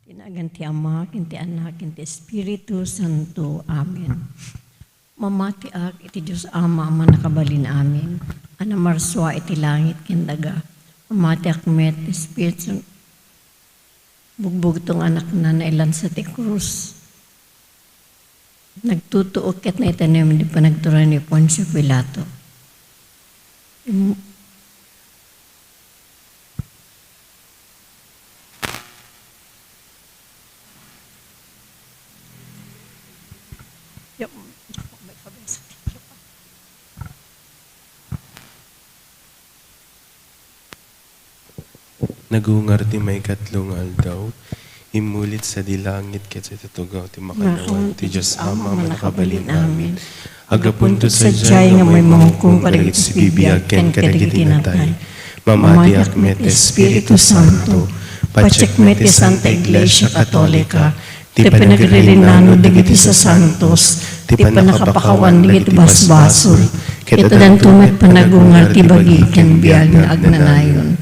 Tinagan ti Ama, kinti Anak, kinti Espiritu Santo. Amen. Mamati ak iti Diyos Ama, ama nakabalin amin. Anamarswa iti langit kindaga. Mamati ak met Espiritu bugbog tong anak na nailan sa ti krus. Nagtutuok ket na itanim di pa nagturan ni Poncio Pilato. Nagungar ti may katlong aldaw, imulit sa dilangit ket sa tutugaw ti makanawan ti Diyos Ama manakabalin amin. Agapunto sa jay nga may mangkong kadagiti sa bibiyag ken kadagiti natay. Mamati ak met Espiritu Santo, patsek met ti Santa Iglesia Katolika, ti panagririnano digiti sa santos, ti panakapakawan digiti basbasol, ket adantumet panagungar ti bagi ken biag nga agnanayon.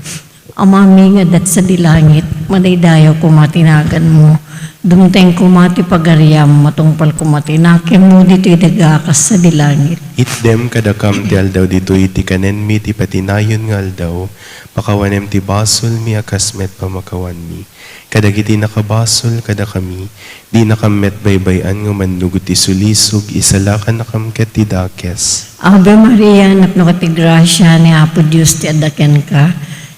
Amami nga dat sa dilangit, madaydayo kumatinagan mo. Dumteng kumati pagariam, matungpal kumatinakin mo dito idagakas sa dilangit. Itdem kadakam ti aldaw dito iti kanen mi ti patinayon nga aldaw, pakawanem ti basol mi akasmet pamakawan mi. Kadagiti nakabasol kada kami, di nakamet baybayan nga mannugot ti sulisog, isalakan nakamket ti dakes. Ave Maria, napno ka ti grasya ni Apo Diyos ti adaken ka.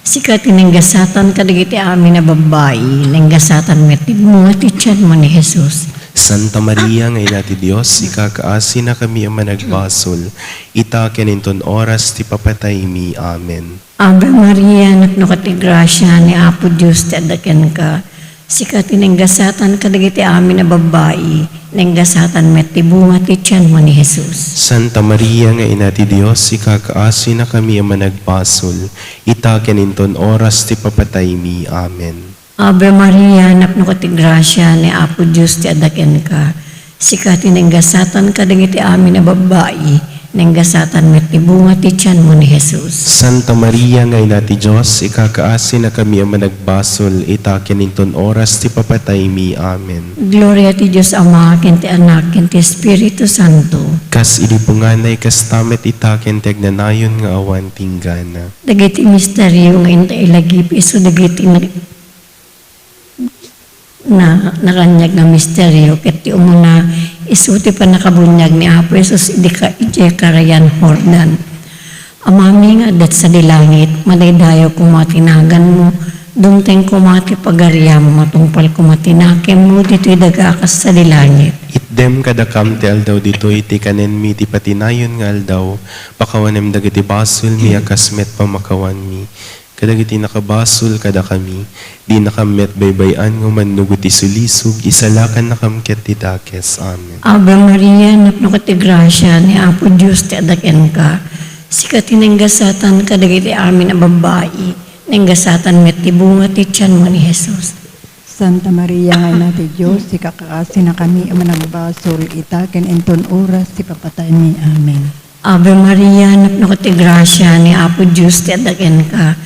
Sikat inenggasatan kadagiti amin na babae, nenggasatan met ti bunga ti tiyan mo ni Jesus. Santa Maria, ngay nati Diyos, ikakaasi na kami ang managbasol, itaken inton oras ti papatay mi. Amen. Ave Maria, napno ka ti grasya ni Apo Diyos ti adaken ka. Sikat inenggasatan kadagiti amin na babae, nenggasatan met ti bunga ti tiyan mo ni Jesus. Santa Maria, nga ina ti Diyos, ikakaasi na kami ang managbasol, itaken inton oras ti papatay mi. Amen. Ave Maria, napno ka ti grasya ni Apo Diyos ti adaken ka. Sikat inenggasatan kadagiti amin na babae, nenggasatan met ti bunga ti tiyan mo ni Jesus. Santa Maria, nga ina ti Diyos, ikakaasi na kami ang managbasol, itaken inton oras ti papatay mi. Amen. Gloria ti Diyos Ama, ken ti Anak, ken ti Espiritu Santo. Kas ilipunganay kas tamet itaken tegnanayon nga awan tinggana. Dagiti misteryo nga inta ilagip iso dagiti na nakanyag na misteryo ket ti umuna isuti pa nakabunyag ni Apo Jesus idika ije karayan Hordan. Amami nga dat sa dilangit, madaydayo kumatinagan mo, dumteng kumati pagariam, matungpal kumatinakem mo, dito'y dagakas sa dilangit. Itdem kadakam ti aldaw dito iti kanen mi ti patinayon nga aldaw, pakawanem dagiti basol mi akasmet pamakawan mi. Kadagiti nakabasol kada kami, di nakamet baybayan nga mannugot ti sulisog, isalakan nakamket ti dakes. Amen. Ave Maria, napno ka ti grasya ni Apo Diyos ti adaken ka. Sikat inenggasatan kadagiti amin na babae, nenggasatan met ti bunga ti tiyan mo ni Jesus. Santa Maria, nga ina ti Diyos, ikakaasi na kami ang managbasol, itaken inton oras ti papatay mi. Amen. Ave Maria, napno ka ti grasya ni Apo Diyos ti adaken ka.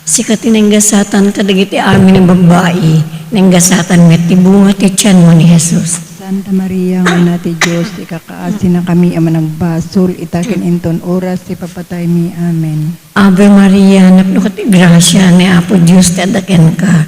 Sikat inenggasatan kadagiti amin na babae, nenggasatan met ti bunga ti tiyan mo ni Jesus. Santa Maria, nga ina ti Diyos, ikakaasi na kami ang managbasol, itaken inton oras ti papatay mi. Amen. Ave Maria, napno ka ti grasya ni Apo Diyos ti adaken ka.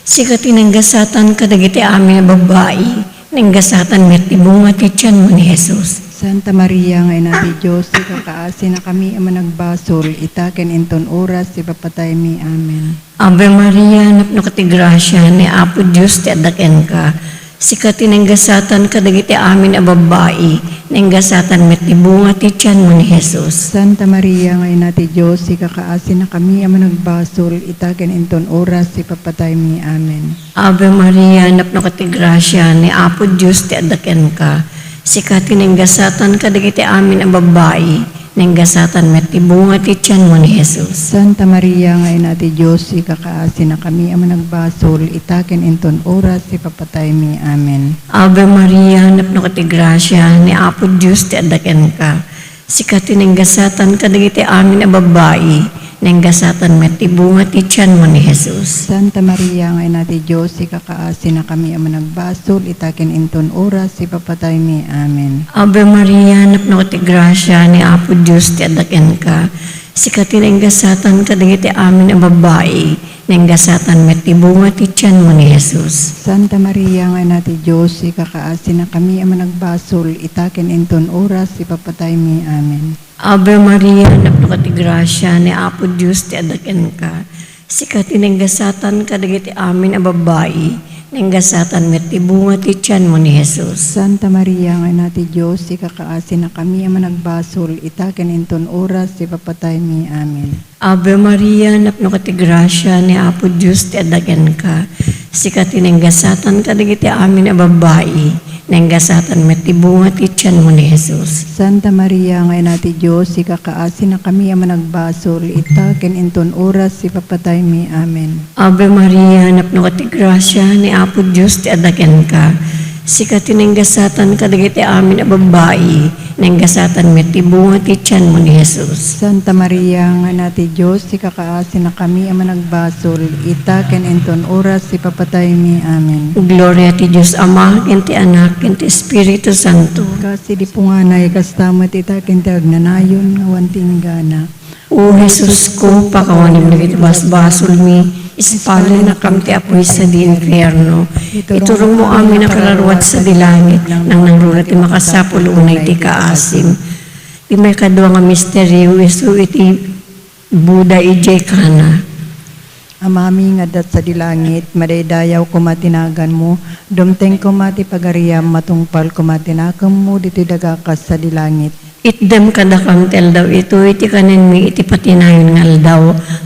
Sikat inenggasatan kadagiti amin na babae, nenggasatan met ti bunga ti tiyan mo ni Jesus. Santa Maria, nga ina ti Diyos, ikakaasi na kami ang managbasol, itaken inton oras ti papatay mi. Amen. Ave Maria, napno ka ti grasya ni Apo Diyos ti adaken ka. Sikat inenggasatan kadagiti amin a babae, nenggasatan met ti bunga ti tiyan mo ni Jesus. Santa Maria, nga ina ti Diyos, ikakaasi na kami ang managbasol, itaken inton oras ti papatay mi. Amen. Ave Maria, napno ka ti grasya ni Apo Diyos ti adaken ka. Sikat inenggasatan kadagiti amin a babae, nenggasatan met ti bunga ti tiyan mo ni Jesus. Santa Maria, nga ina ti Diyos, ikakaasi na kami ang managbasol, itaken inton oras ti papatay mi. Amen. Ave Maria, napno ka ti grasya ni Apo Diyos ti adaken ka. Sikat inenggasatan kadagiti amin a babae, nenggasatan met tibunga ti tiyan mo ni Jesus. Santa Maria, nga ina ti Diyos, ikakaasi na kami ang nagbasol, itakin inton oras, ipapatay mi. Amen. Ave Maria, napno ti grasya ni Apo Diyos ti adaken ka. Sikati nenggasatan ka dagiti amin ang babae, nenggasatan met tibunga ti tiyan mo ni Jesus. Santa Maria, nga ina ti Diyos, ikakaasi na kami ang nagbasol, itakin inton oras, ipapatay mi. Amen. Ave Maria, napno ti grasya ni Apo Diyos ti adaken ka. Sikati nenggasatan ka dagiti amin ang babae, nenggasatan met tibunga ti tiyan mo ni Jesus. Santa Maria, nga ina ti Diyos, ikakaasi na kami ang nagbasol, itakin inton oras, ipapatay mi. Amen. Ave Maria, napno ti grasya ni Apo Diyos ti adaken ka. Sikati nenggasatan ka dagiti amin ang babae, nenggasatan met tibunga ti tiyan mo ni Jesus. Santa Maria, nga ina ti Diyos, ikakaasi na kami ang nagbasol, itakin inton oras, ipapatay mi. Amen. Ave Maria, napno ti grasya ni Apo Diyos ti adaken ka. Sikati nenggasatan ka dagiti amin ang babae, nenggasatan met tibunga ti tiyan mo ni Jesus. Santa Maria, nga ina ti Diyos, ikakaasi na kami ang nagbasol, itakin inton oras, ipapatay mi. Amen. Gloria ti Diyos Ama, ken ti Anak, ken ti Espiritu Santo. Kasi di po nga na ikastamat itakin ti agnanayon, nga wanting gana. O Jesus ko, pakawanim na basbasol mi, ispalay na kam ti apoy sa di infierno. Iturong mo amin ang kararuat sa dilangit, nang nangrulat ti makasapul unay ti kaasim. Di may kadwa nga misteryo, isu iti Buddha ijay kana. Amami nga dat sa dilangit, madaydayaw kumatinagan mo, dumteng kumati pagariam, matungpal kumatinakam mo, diti dagakas sa dilangit. Itdem kadakam tel daw ito, iti kanin mi, iti patinayon ngal daw.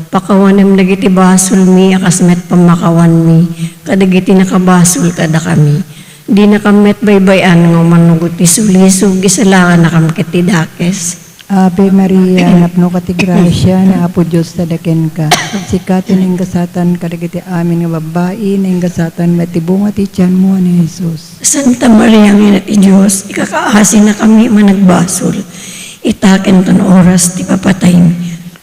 Pakawanem dagiti basol mi, akasmet pamakawan mi, kadagiti nakabasol kada kami. Di nakamet baybayan nga manugot ti sulisog, isalangan nakam kiti dakes. Ave Maria, napno ka ti grasya, na Apo Diyos tadaken ka. Sikatin ng gasatan, kadagiti amin nga babae, ng gasatan, matibunga ti tiyan mo ni Jesus. Santa Maria, nga ti Diyos, ikakaasi na kami managbasol. Itaken ton oras, ti papatay mi.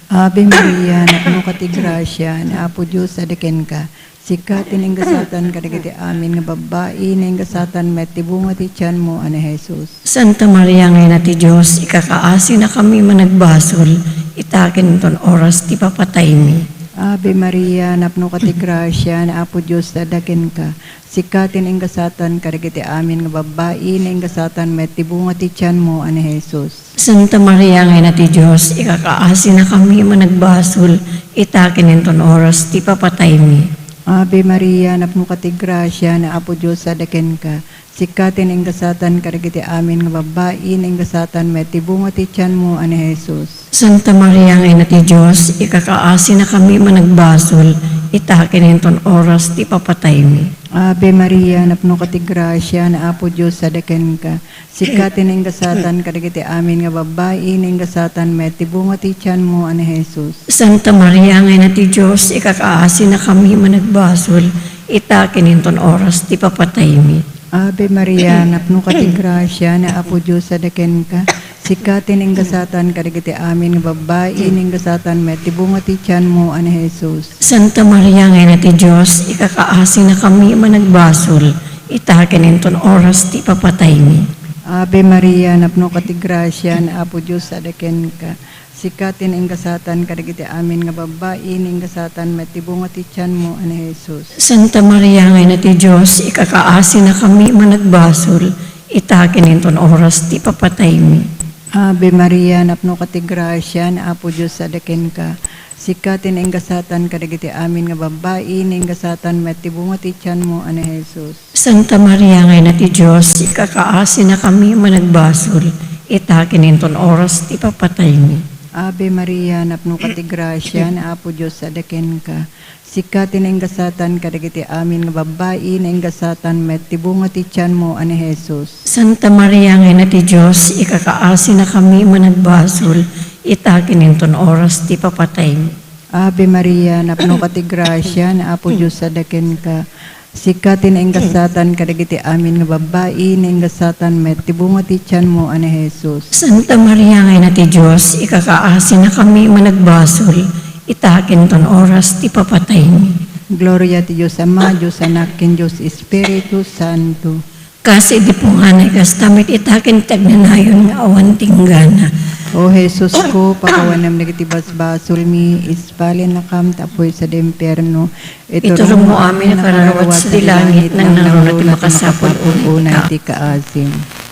Ave Maria, napno ka ti grasya, na Apo Diyos tadaken ka. Sikatin ng gasatan, kadagiti amin nga babae, ng gasatan, matibunga ti tiyan mo ni Jesus. Santa Maria, nga ti Diyos, ikakaasi na kami managbasol. Itaken ton oras, ti papatay mi. Ave Maria, napno ka ti grasya, na Apo Diyos tadaken ka. Sikatin ang gasatan, kadagiti amin nga babae, ng gasatan, matibunga ti tiyan mo ni Jesus. Santa Maria, nga ti Diyos, ikakaasi na kami managbasol. Itaken ton oras, ti papatay mi. Ave Maria, napno ka ti grasya, na Apo Diyos tadaken ka. Sikatin ang gasatan, kadagiti amin nga babae, ng gasatan, matibunga ti tiyan mo ni Jesus. Santa Maria, nga ti Diyos, ikakaasi na kami managbasol. Itaken ton oras, ti papatay mi. Ave Maria, napno ka ti grasya, na Apo Diyos tadaken ka. Sikatin ang gasatan, kadagiti amin nga babae, ng gasatan, matibunga ti tiyan mo ni Jesus. Santa Maria, nga ti Diyos, ikakaasi na kami managbasol. Itaken ton oras, ti papatay mi. Ave Maria, napno ka ti grasya, na Apo Diyos tadaken ka. Sikatin ang gasatan, kadagiti amin nga babae, ng gasatan, matibunga ti tiyan mo ni Jesus. Santa Maria, nga ti Diyos, ikakaasi na kami managbasol. Itaken ton oras, ti papatay mi. Ave Maria, napno ka ti grasya, na Apo Diyos tadaken ka. Sikatin ang gasatan, kadagiti amin nga babae, ng gasatan, matibunga ti tiyan mo ni Jesus. Santa Maria, nga ti Diyos, ikakaasi na kami managbasol. Itaken ton oras, ti papatay mi. Ave Maria, napno ka ti grasya, na Apo Diyos tadaken ka. Sikatin ang gasatan, kadagiti amin nga babae, ng gasatan, matibunga ti tiyan mo ni Jesus. Santa Maria, nga ti Diyos, ikakaasi na kami managbasol. Itaken ton oras, ti papatay mi. Ave Maria, napno ka ti grasya, na Apo Diyos tadaken ka. Sikatin ang gasatan, kadagiti amin nga babae, ng gasatan, matibunga ti tiyan mo ni Jesus. Santa Maria, nga ti Diyos, ikakaasi na kami managbasol. Itaken ton oras, ti papatay mi. Ave Maria, napno ka ti grasya, na Apo Diyos tadaken ka. Sikatin ang gasatan, kadagiti amin nga babae, ng gasatan, matibunga ti tiyan mo ni Jesus. Santa Maria, nga ti Diyos, ikakaasi na kami managbasol. itakin ton oras ti papatay mi. Gloria ti Diyos Ama, Diyos Anak, ken Diyos Espiritu Santo. Kasi di po nga nagkastamit itakin tagnanayon nga awan tinggana. O Jesus ko, pakawanam nagatibas basol mi, ispalin na kam tapoy sa demperno. Iturong mo amin na kararawat sa dilangit nang naroon at makasapol una iti kaasim.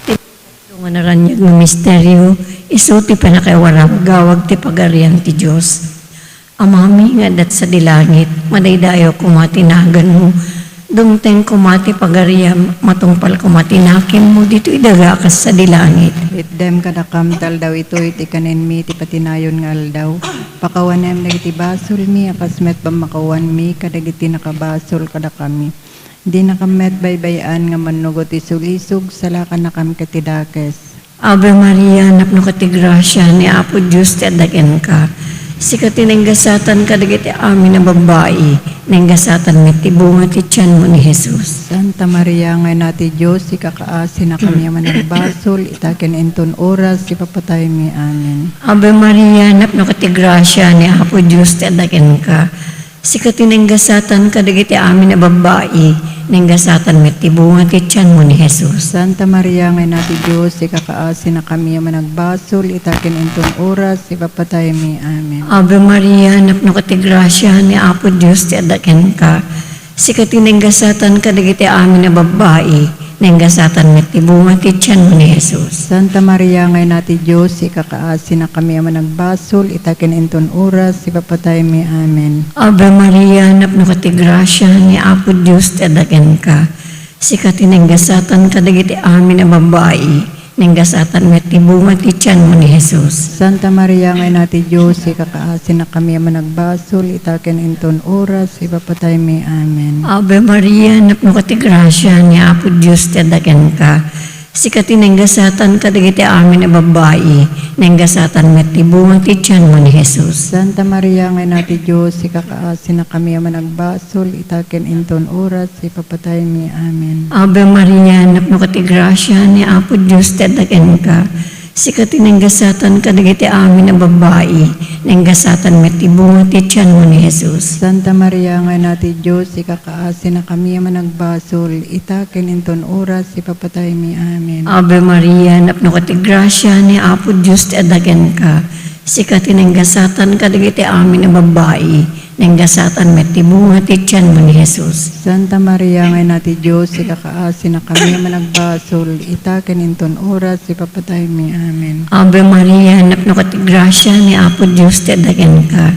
Ito nga naranyag ng misteryo, isuti pa na kay warap gawag ti pagarian ti Diyos. Amami nga dat sa dilangit, madaydayo kumatinagan mo, dumteng kumati pagariam, matungpal kumatinakim mo, dito idaga ka sa dilangit. Itdem kadakamtal daw ito, iti kanin mi, iti patinayon nga aldaw. Pakawanem nagiti basol mi, akasmet pamakawan mi, kadagiti nakabasol kada kami. Di nakamet baybayan nga manugot isulisog, salakan na kami katidakes. Ave Maria, napno ka ti grasya, ni Apo Diyos ti adaken ka. Sikat tinenggasatan kadagiti amin na babae, nenggasatan met ti bunga ti tiyan mo ni Jesus. Santa Maria, ngay nati Diyos, ikakaasi na kami manang basol, itaken enton oras, ipapatay mi, amen. Ave Maria, napno ka ti grasya, ni Apo Diyos ti adaken ka. Sikat tinenggasatan kadagiti amin na babae, nenggasatan met ti bunga ti tiyan mo ni Jesus. Santa Maria, ngay nati Diyos, ikakaasi na kami managbasol, itaken enton oras, ipapatay mi, amen. Ave Maria, napno ka ti grasya, ni Apo Diyos ti adaken ka. Sikat tinenggasatan kadagiti amin na babae, nenggasatan met ti bunga ti tiyan mo ni Jesus. Santa Maria, ngay nati Diyos, ikakaasi na kami managbasol, itaken enton oras, ipapatay mi, amen. Ave Maria, napno ka ti grasya, ni Apo Diyos ti adaken ka. Sikat tinenggasatan kadagiti amin na babae, nenggasatan met ti bunga ti tiyan mo ni Jesus. Santa Maria, ngay nati Diyos, ikakaasi na kami managbasol, itaken enton oras, ipapatay mi, amen. Ave Maria, napno ka ti grasya, ni Apo Diyos ti adaken ka. Sikat tinenggasatan kadagiti amin na babae, nenggasatan met ti bunga ti tiyan mo ni Jesus. Santa Maria, ngay nati Diyos, ikakaasi na kami managbasol, itaken enton oras, ipapatay mi, amen. Ave Maria, napno ka ti grasya, ni Apo Diyos ti adaken ka. Sikat tinenggasatan kadagiti amin na babae, nenggasatan met ti bunga ti tiyan mo ni Jesus. Santa Maria, ngay nati Diyos, ikakaasi na kami managbasol, itaken enton oras, ipapatay mi, amen. Ave Maria, napno ka ti grasya, ni Apo Diyos ti adaken ka. Sikat tinenggasatan kadagiti amin na babae, nenggasatan met ti bunga ti tiyan mo ni Jesus. Santa Maria, ngay nati Diyos, ikakaasi na kami managbasol, itaken enton oras, ipapatay mi, amen. Ave Maria, napno ka ti grasya, ni Apo Diyos ti adaken ka.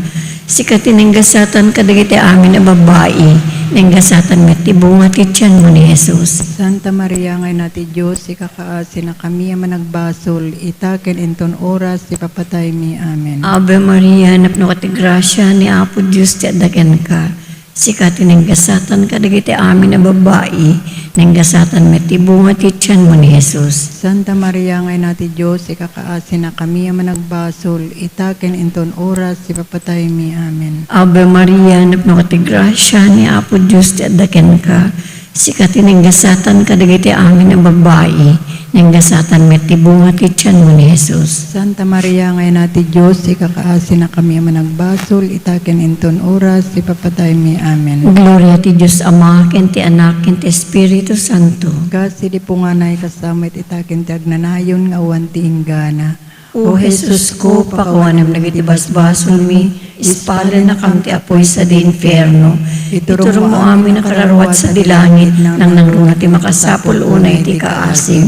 Sikat tinenggasatan kadagiti amin na babae, nenggasatan met ti bunga ti tiyan mo ni Jesus. Santa Maria, ngay nati Diyos, ikakaasi na kami managbasol, itaken enton oras, ipapatay mi, amen. Ave Maria, napno ka ti grasya, ni Apo Diyos ti adaken ka. Sikat tinenggasatan kadagiti amin na babae, nenggasatan met ti bunga ti tiyan mo ni Jesus. Santa Maria, ngay nati Diyos, ikakaasi na kami managbasol, itaken enton oras, ipapatay mi, amen. Ave Maria, napno ka ti grasya, ni Apo Diyos ti adaken ka. Sikat tinenggasatan kadagiti amin na babae, nenggasatan met ti bunga ti tiyan mo ni Jesus. Santa Maria, ngay nati Diyos, ikakaasi na kami managbasol, itaken enton oras, ipapatay mi, amen. Gloria ti Diyos Ama, ken ti Anak, ken ti Espiritu Santo. Kasi di po nga na ikasamit, itaken ti agnanayon nga awan ti inggana. O Jesus ko, pakawanam nagiti basbason mi, ispalen na kam ti apoy sa di inferno. Iturong mo amin na kararawat sa dilangit, nang nangruna ti makasapol unay ti kaasim.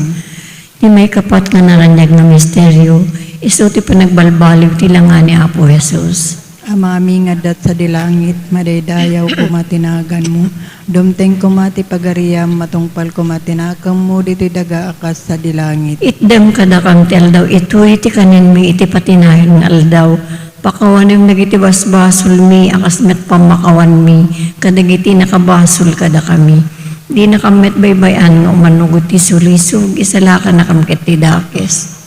Di may kapat nga naranyag na misteryo, iso ti panagbalbaliw ti langan ni Apo Jesus. Amami nga dat sa dilangit, madaydayaw kumatinagan mo. Dumteng kumati pagariam, matungpal kumatinakam mo, dito daga akas sa dilangit. Itdem kadakang ti aldaw, ito iti kanin mi, iti patinayon nga aldaw. Pakawanim nagiti basbasol mi, akas met pamakawan mi, kadagiti nakabasol kada kami. Di nakamet baybayan nga umanugot ti sulisog, isalaka na kamket ti dakes.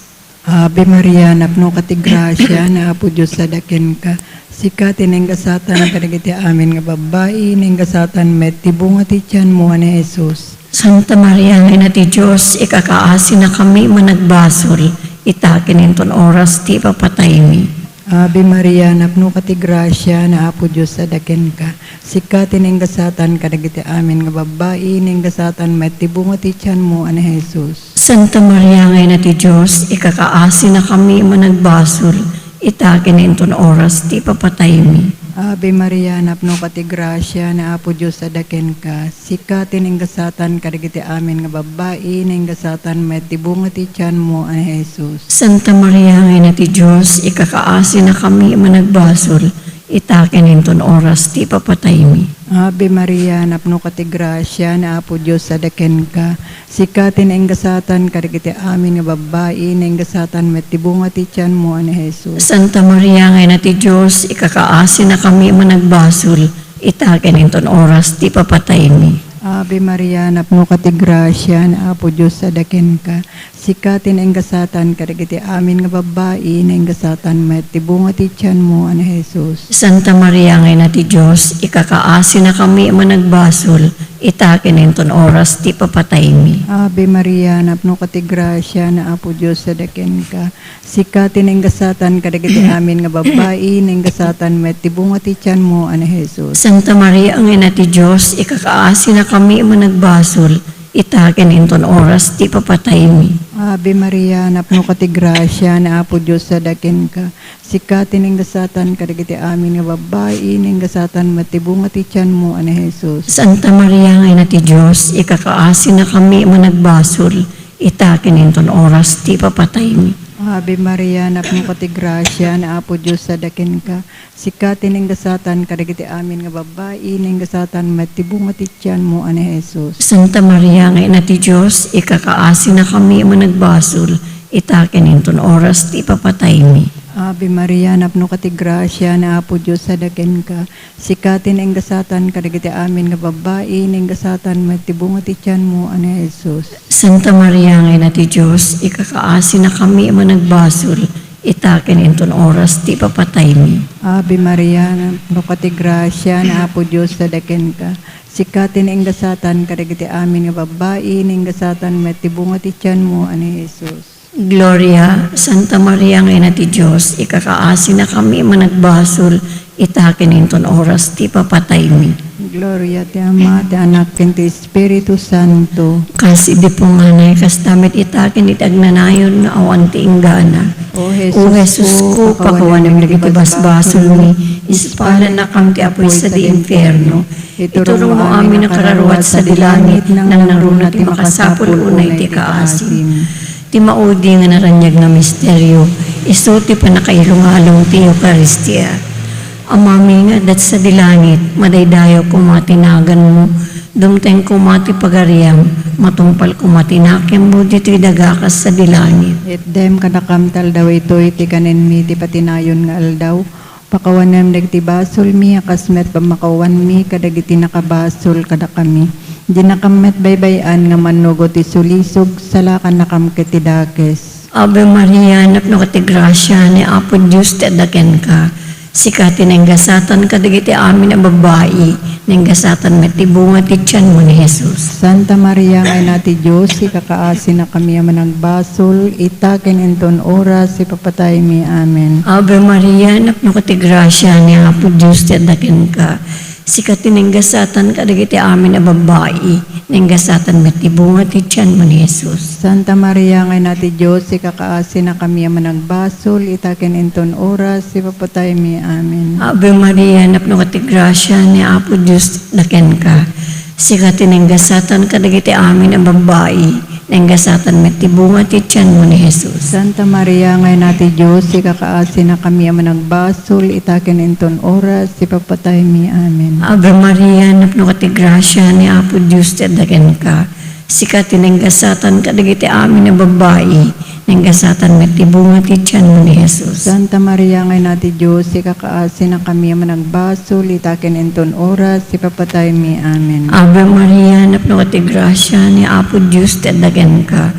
Ave Maria, napno ka ti grasya, na Apo Diyos sadaken ka. Sikat tinenggasatan kadagiti amin nga babae, nenggasatan met ti bunga ti tiyan mo ni Jesus. Santa Maria, nga ti Diyos, ikakaasi na kami managbasol, itakin inton oras ti papatay mi. Ave Maria, napno ka ti grasya, na Apo Diyos sadaken ka. Sikatin ing gasatan kadagiti amin nga babae, ning gasatan met ti bunga ti tiyan mo, ani Jesus. Santa Maria, ngay na ti Diyos, ikakaasi na kami managbasol, itakin inton oras, ti papatay mi. Ave Maria, napno ka ti grasya, na Apo Diyos sadaken ka. Sikatin ing gasatan kadagiti amin nga babae, ning gasatan met ti bunga ti tiyan mo, ani Jesus. Santa Maria, ngay na ti Diyos, ikakaasi na kami managbasol, itakin inton oras, ti papatay mi. Ave Maria, napno ka ti grasya, na Apo Diyos sadaken ka. Sikatin ing gasatan kadagiti amin nga babae, ning gasatan met ti bunga ti tiyan mo, ani Jesus. Santa Maria, ngay na ti Diyos, ikakaasi na kami managbasol, itakin inton oras, ti papatay mi. Ave Maria, napno ka ti grasya, na Apo Diyos sadaken ka. Sikatin ing gasatan kadagiti amin nga babae, ning gasatan met ti bunga ti tiyan mo, ani Jesus. Santa Maria, ngay na ti Diyos, ikakaasi na kami managbasol, itakin inton oras, ti papatay mi. Ave Maria, napno ka ti grasya, na Apo Diyos sadaken ka. Sikatin ing gasatan kadagiti amin nga babae, ning gasatan met ti bunga ti tiyan mo, ani Jesus. Santa Maria, ngay na ti Diyos, ikakaasi na kami managbasol, itakin inton oras, ti papatay mi. Ave Maria, napno ka ti grasya, na Apo Diyos sadaken ka. Sikatin ing gasatan kadagiti amin nga babae, ning gasatan met ti bunga ti tiyan mo, ani Jesus. Santa Maria, ngay na ti Diyos, ikakaasi na kami managbasol, itakin inton oras, ti papatay mi. Ave Maria, napno ka ti grasya, na Apo Diyos sadaken ka. Sikatin ing gasatan kadagiti amin nga babae, ning gasatan met ti bunga ti tiyan mo, ani Jesus. Santa Maria, ngay na ti Diyos, ikakaasi na kami managbasol, itakin inton oras, ti papatay mi. Ave Maria, napno ka ti grasya, na Apo Diyos sadaken ka. Sikatin ing gasatan kadagiti amin nga babae, ning gasatan met ti bunga ti tiyan mo, ani Jesus. Santa Maria, ngay na ti Diyos, ikakaasi na kami managbasol, itakin inton oras, ti papatay mi. Ave Maria, napno ka ti grasya, na Apo Diyos sadaken ka. Sikatin ing gasatan kadagiti amin nga babae, ning gasatan met ti bunga ti tiyan mo, ani Jesus. Gloria, Santa Maria, ngay na ti Diyos, ikakaasi na kami managbasol, itakin inton oras, ti papatay mi. Gloria ti Ama, ti Anak, ken ti Espiritu Santo. Kasi di po nga na kastamit itakin itagnanayon na awan ti inggana. O O Jesus ko, pakawanan na basbasol mi, ispalan na kang ti apoy sa di inferno. Iturong mo amin ang kararuat sa dilangit, nang narunat ti makasapul unay ti kaasim. Ti maudi nga naranyag na misteryo, iso ti panakailungalong ti Eucharistia. Amami nga dat sa dilangit, madaydayo kumatinagan mo, dumteng kumati pagariam, matumpal kumatinakim mo dito'y dagakas sa dilangit. Et dem kadakam taldaw ito iti kanen mi ti patinayon nga aldaw. Pakawanem dagiti basol mi akasmet pamakawan mi kadagiti nakabasol kada kami. Di nakamet baybayan nga manugo ti sulisog salakan nakam kiti dakes. Ave Maria, napno ka ti grasya ni Apo Diyos ti adaken ka. Sikatin ang gasatan kadagiti amin ang babae, ng gasatan met ti bunga ti tiyan mo ni Jesus. Santa Maria, ngay nati Diyos, ikakaasi na kami ang managbasol, itaken enton oras, ipapatay mi. Amen. Ave Maria, napno ka ti grasya ni Apo Diyos ti adaken ka. Sikatin ang gasatan kadagiti amin ang babae, ng gasatan met ti bunga ti tiyan mo ni Jesus. Santa Maria, ngay nati Diyos, ikakaasi na kami ang managbasol, itaken enton oras, ipapatay mi. Amen. Ave Maria, napno ka ti grasya ni Apo Diyos daken ka. Sikatin ang gasatan kadagiti amin ang babae, ng gasatan met ti bunga ti tiyan mo ni Jesus. Santa Maria, ngay nati Diyos, ikakaasi na kami ang managbasol, itaken enton oras, ipapatay mi. Amen. Ave Maria, napno ka ti grasya ni Apo Diyos ti daken ka. Sikatin ang gasatan kadagiti amin ang babae, ng gasatan met ti bunga ti tiyan mo ni Jesus. Santa Maria, ngay nati Diyos, ikakaasi na kami ang managbasol, itaken enton oras, ipapatay mi. Amen. Ave Maria, napno ka ti grasya ni Apo Diyos ti daken ka.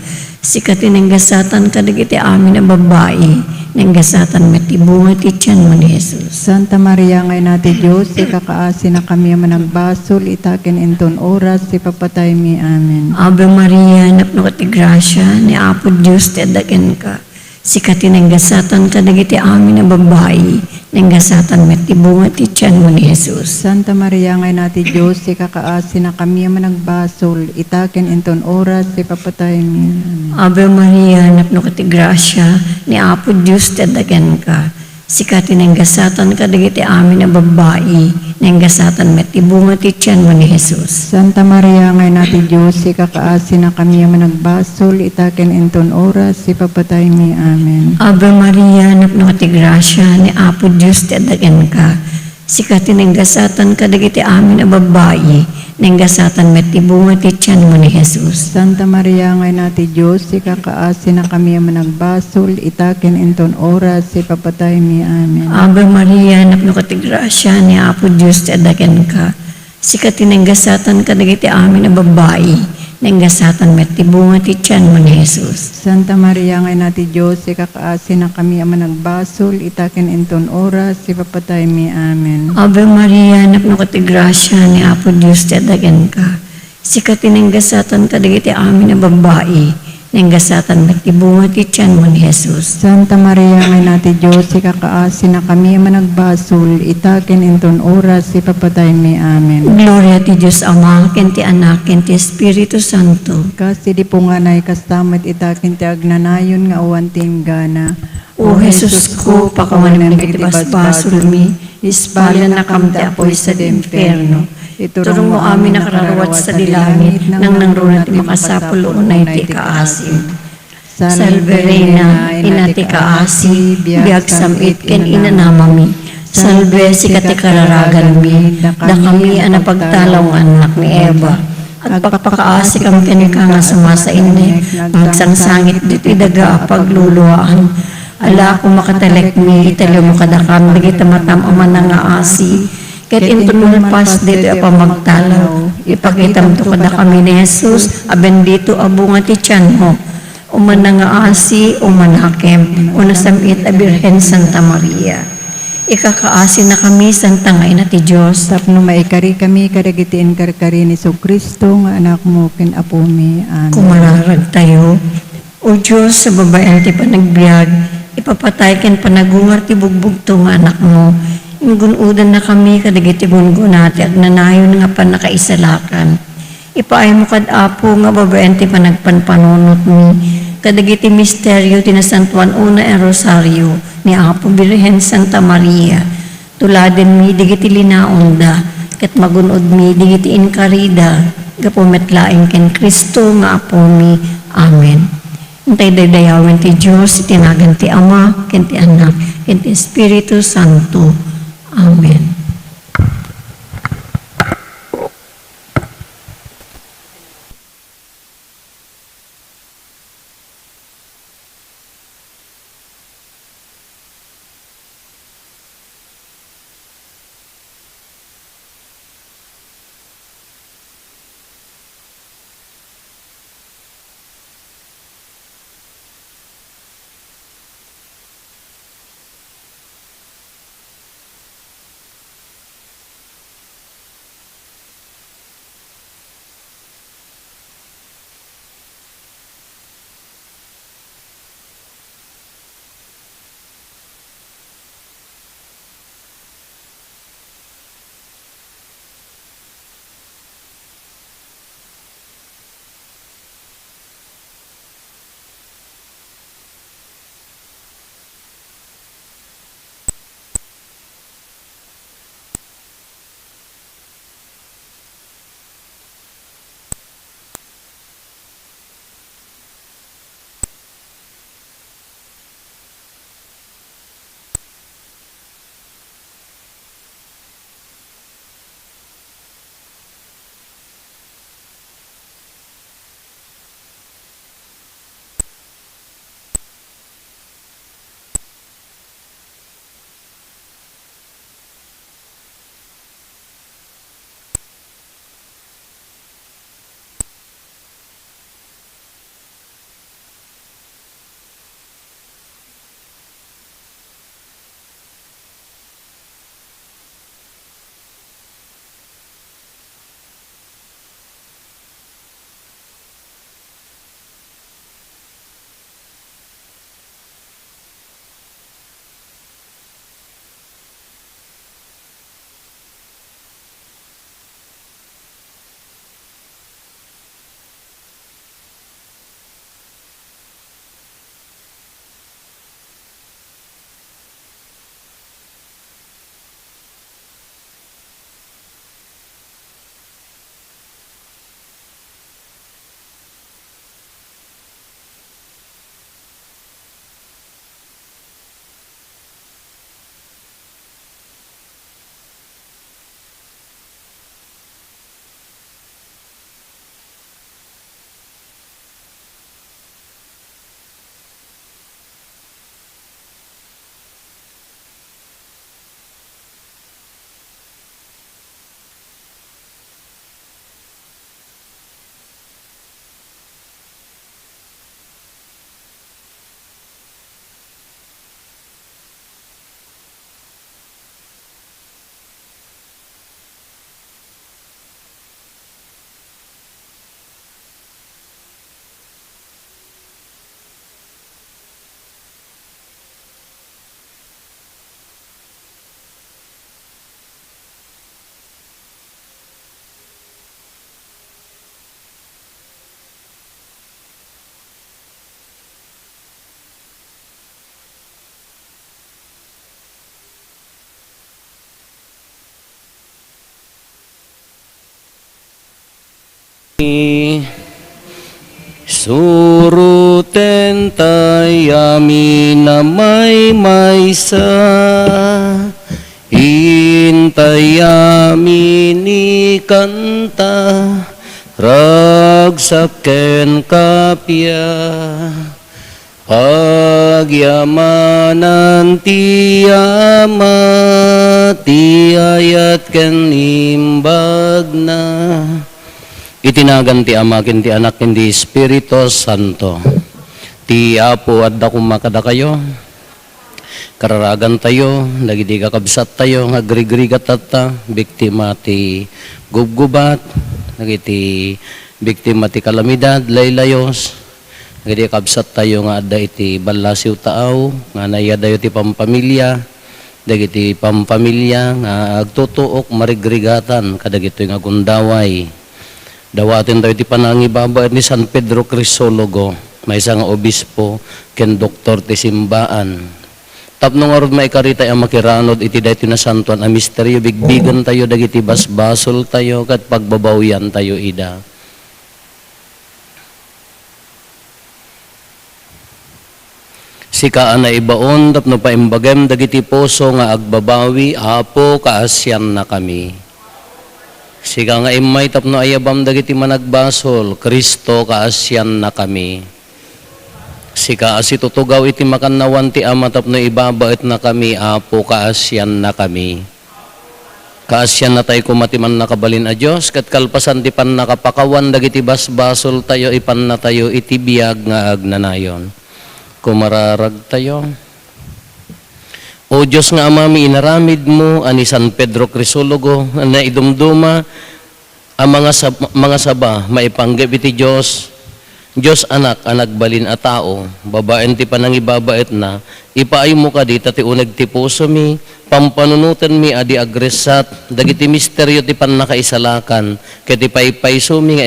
Sikatin ang gasatan kadagiti amin ang babae, ng gasatan met ti bunga ti tiyan mo ni Jesus. Santa Maria, ngay nati Diyos, ikakaasi na kami ang managbasol, itaken enton oras, ipapatay mi. Amen. Ave Maria, napno ka ti grasya ni Apo Diyos ti daken ka. sikati nanggasatan kadagiti amin na babae, nanggasatan met ibunga ti tiyan mo ni Jesus. Santa Maria ngay nati Diyos, si kakaasi na kami ang managbasol, itaken inton oras, si papatay mi. Ave Maria, napno kati grasya, ni Apo Diyos tadagan ka. Sikati nanggasatan kadagiti amin na babae, nanggasatan met ibunga ti tiyan mo ni Jesus. Santa Maria ngay nati Diyos, si kakaasi na kami ang managbasol, itaken inton oras, si papatay mi. Amen. Ave Maria, napno kati grasya, ni Apo Diyos tadagan ka. Sikati nanggasatan kadagiti amin na babae, nanggasatan met ibunga ti tiyan mo ni Jesus. Santa Maria ngay nati Diyos, si kakaasi na kami ang managbasol, itaken inton oras, si papatay mi. Amen. Ave Maria, napno kati grasya, ni Apo Diyos tadagan ka. Sikati nanggasatan kadagiti amin na babae, nanggasatan met ibunga ti tiyan mo ni Jesus. Santa Maria ngay nati Diyos, si kakaasi na kami ang managbasol, itaken inton oras, si papatay mi. Amen. Ave Maria, napno kati grasya, ni Apo Diyos tadagan ka. Sikati nanggasatan kadagiti amin na babae, nanggasatan met ibunga ti tiyan mo ni Jesus. Santa Maria ngay nati Diyos, si kakaasi na kami ang managbasol, itaken inton oras, si papatay mi. Amen. Gloria ti Diyos Ama, ken ti Anak, ken ti Espiritu Santo. Kasi di po nga nay kastamat itaken ti agnanayon nga awan tinggana. O Jesus ko, pakawan ng nagtibas-basol mi, isbalan na kamti apoy sa demperno. Turong mo amin nakararawat sa dilangit, nang nangruna ti makasapulo unay ti kaasim. Salve Reina, ina ti kaasi, biag samit ken inanamami. Salve si kati kararagan mi, da kami ang napagtalaw nga anak ni Eva. At pagpakaasi kami kanika nga sumasa ini, magsangsangit diti daga pagluluwaan. Ala ko makatalek mi, italo mo kadakam, dagita matam aman na nga asi. Ket intunul pas dito apa magtalaw, ipakitam to kada kami ni Jesus, abendito abunga ti tiyan mo. Uman na nga asi, umanakem, unasamit a Birhen Santa Maria. Ikakaasi na kami, Santa nga ina ti Diyos. Tapno maikari kami, kadagitiin karkari ni Kristo nga anak mo, ken apo mi. Amen. Kumararag tayo. O Diyos, sa babaeng ti panagbiag, ipapatay ken panagungar ti bugbugto nga anak mo. Ingunudan na kami kadagiti gungun nati at nanayon nga pa nakaisalakan. Ipaay mo kad apo nga babaen ti panagpanpanunot mi. Kadagiti misteryo tinasantuan una e rosaryo ni Apo Birhen Santa Maria. Tuladen mi digiti linaonda ket magunod mi digiti inkarida gapumetlaeng ken Kristo nga apo mi. Amen. Untay daydayawen ti Diyos, tinagan ti Ama, ken ti Anak, ken ti Espiritu Santo. Amen. Suruten tayami na may maysa, intayami ni kanta, ragsapken kapya, pagyamanan tiyama, tiyayat ken imbag na. Itinagan ti Ama, ken ti Anak, ken ti Espiritu Santo. Ti Apo adda kumakada kayo. Kararagan tayo, dagiti kakabsat tayo, agrigrigat atta, biktima ti gubgubat, dagiti biktima ti kalamidad, laylayos, dagiti kakabsat tayo nga adda iti balasiw taaw, nga nayadayo ti pampamilya, dagiti pampamilya nga agtutuok marigrigatan, kadagito nga gundaway. Dawatin tayo ti panangibaba ni San Pedro Crisologo, may isang obispo, ken doktor ti simbaan. Tapno nga rod maikarita ang makiranod iti dahi tinasantuan a misteryo, bigbigan tayo, dagiti basbasol tayo, kat pagbabawyan tayo ida. Sikaan na ibaon, tapno paimbagem, dagiti poso nga agbabawi, Apo kaasyan na kami. Sika nga imay tapno ayabam dagiti managbasol, Kristo kaasyan na kami. Sika asitutugaw iti makannawan ti Ama tapno ibabait na kami, Apo kaasyan na kami. Kaasyan na tayo kumatiman nakabalin a Diyos, kat kalpasan ti pan nakapakawan dagiti basbasol tayo, ipan na tayo iti biyag nga agnanayon. Kumararag tayo. O Diyos nga Ama, inaramid mo ani San Pedro Crisologo na idumduma ang mga saba maipanggap iti Diyos. Diyos anak, balin a tao, babaen ti panangibabait na, ipaayo mo ka di ti uneg ti puso mi, pampanunutan mi adi agresat, dagiti misteryo ti pannakaisalakan, kati paypayso mi nga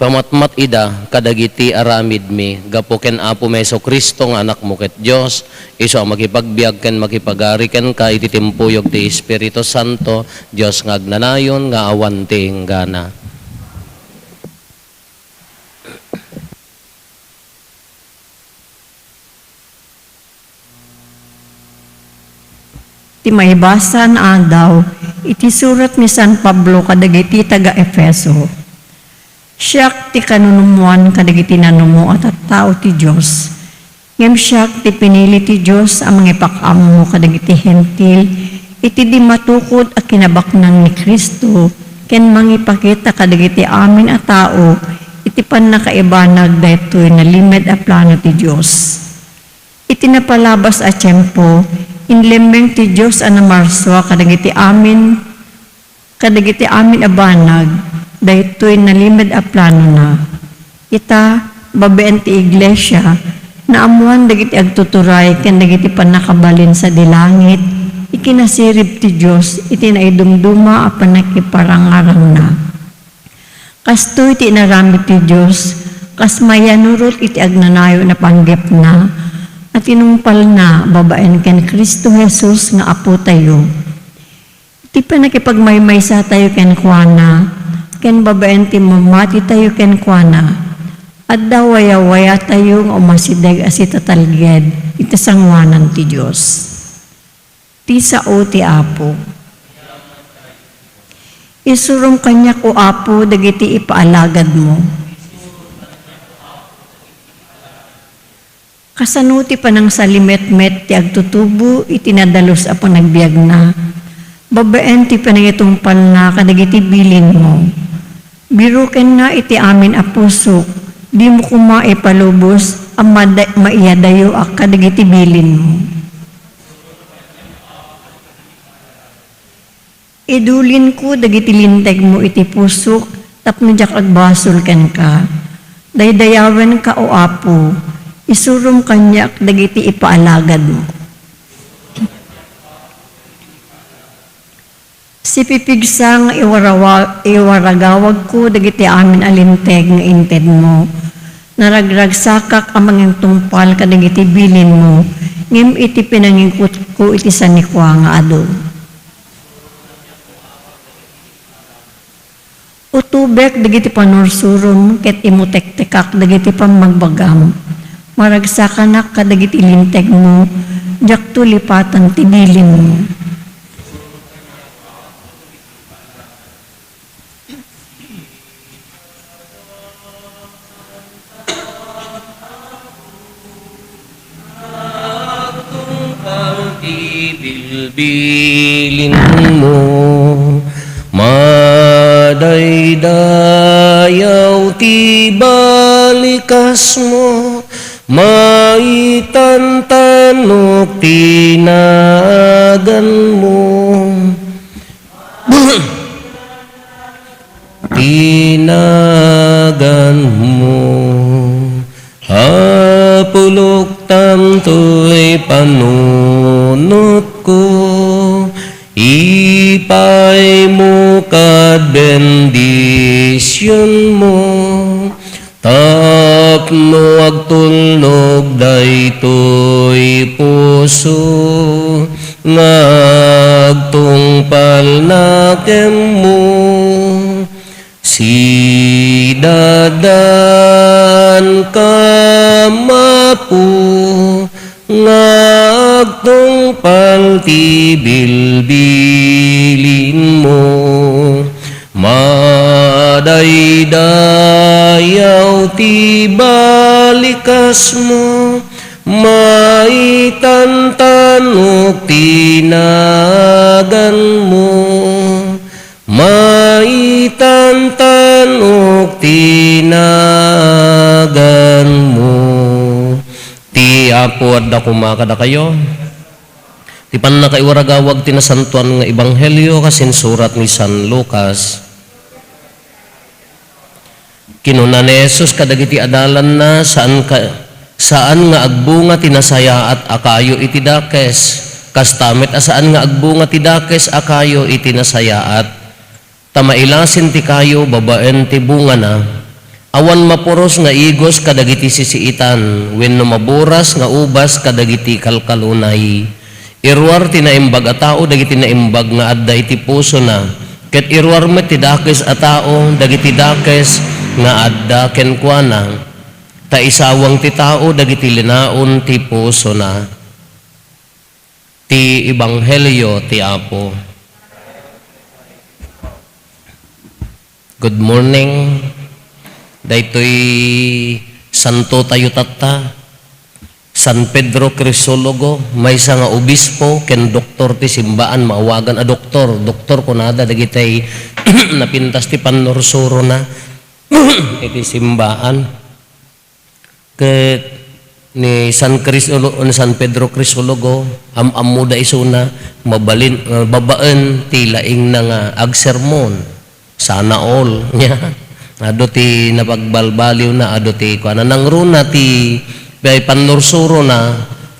pamatmat ida kadagiti aramid mi gapo ken Apo Meso Kristo nga anak mo ket Dios iso makipagbiag ken makipagari ken ka iti timpuyog ti Espiritu Santo Dios nga agnanayon nga awan ti enggana. Ti maibasa na daw iti surat ni San Pablo kadagiti taga Efeso. Siyak ti kanunumuan kadagiti nanumo at tao ti Diyos. Ngem siyak ti pinili ti Diyos ang mga ipakamo kadagiti hentil, iti di matukod a kinabaknang ni Kristo, ken mangipakita kadagiti amin a tao, iti pan nakaibanag daytoy na limed a plano ti Diyos. Iti napalabas a tiyempo, inlembeng ti Diyos a namarswa kadagiti amin abanag, daytoy nalimid a plano na. Ita, babeen ti iglesia, na amuan dagiti agtuturay, ken dagiti panakabalin sa dilangit, ikinasirib ti Diyos, iti naidumduma a panakiparangarang na. Kastoy ti inaramid ti Diyos, kas mayanurot iti agnanayo na panggep na, at inumpal na babaen ken Kristo Jesus nga Apo tayo. Iti panakipagmaymaysa tayo ken kuana, ken babaen ti mamati tayo ken kuana, at daw waya tayo nga umasidag as itatalged itasangwanan ti Diyos. Ti sao ti Apo. Isurong kanyak o Apo dagiti ipaalagad mo. Kasano ti panang salimet-met ti agtutubo itinadalos a panagbiag na. Babaen ti panangitumpal na kadagiti bilin mo. Biruken na iti amin a puso, di mo kumaipalubos ang maiyadayo ak kadagiti bilin mo. Idulin ko dagiti linteg mo iti pusok, tapno jak agbasol ken ka. Daydayawen ka o Apo, isurum kanyak dagiti ipaalagad mo. Si pipigsang iwaragawag ko dagiti amin alinteg nga inted mo. Naragragsakak amang tumpal kadagiti bilin mo. Ngem iti pinangingkot ko iti sanikwa nga ado. Utubek dagiti panursurom ket imutektekak dagiti pamagbagam. Maragsakanak kadagiti linteg mo, jak tulipatan tinilin mo. Bilbilin mo, madaydayaw ti balikas mo, maitantanok tinagan mo. Tinagan mo, hapulok tamto'y panunot ko, ipay mo kad bendisyon mo, tapno agtulnog daytoy puso, ngagtungpal na kem mo. Si dadan kamapu, ngagtungpal ti bilbilin mo, madaydayaw ti balikas mo, maitantanok tinagan mo, maitantanok tinagan mo. Ti Apo adda kumakada kayo. Ti panakaiwaragawag tinasantuan nga ebanghelyo kasin surat ni San Lucas. Kinuna ni Jesus kadagiti adalan na saan nga agbunga tinasaya at akayo iti dakes. Kastamit asaan nga agbunga ti dakes akayo iti nasaya at tamailasin ti kayo babaen ti bunga na. Awan mapuros nga igos kadagiti sisiitan, wenno maburas nga ubas kadagiti kalkalunay. Irwar ti naimbag a tao dagiti naimbag nga adda iti puso na. Ket irwar met ti dakes a tao dagiti dakes nga adda kenkwana. Ta isawang ti tao dagiti linaon ti puso na. Ti ebanghelyo ti Apo. Good morning. Daytoy santo tayo tata, San Pedro Crisologo, may nga obispo, ken doktor ti simbaan, maawagan a doktor kunada, dagitay napintas ti panursuro na, iti simbaan. Ket ni San Pedro Crisologo, amuda isuna, babaen ti laing na nga agsermon, sana all, niya. Ado ti napagbalbaliw na, ado ti kuana nangruna ti panursuro na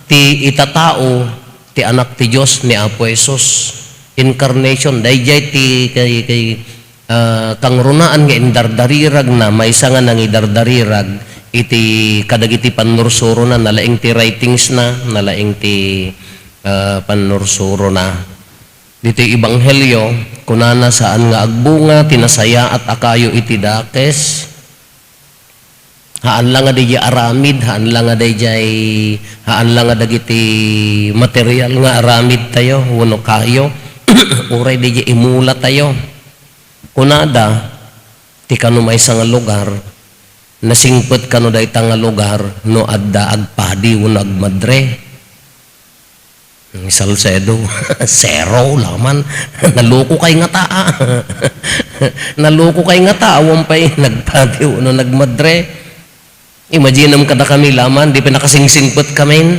ti itatao ti anak ti Dios ni Apo Jesus. Incarnation dayjay ti kay kangrunaan nga indardarirag na maysa nga nangidardarirag iti kadagiti panursuro na nalaing ti writings na nalaing ti panursuro na. Dito ebanghelyo, kunana saan nga agbunga, tinasaya at akayo iti dakes. Haan lang nga di aramid, haan lang nga dagiti material nga aramid tayo, wano kayo, uray di imula tayo. Kunada, ti kano may nga lugar, nasingpet kano day nga lugar, no adda agpadi, wano agmadre. Salcedo, zero laman. Naloko kay nga taa. Naloko kay nga taa. Awan pa'y nagpatiw, nagmadre. Imagine kada kami laman, di pinakasingsingpot kami.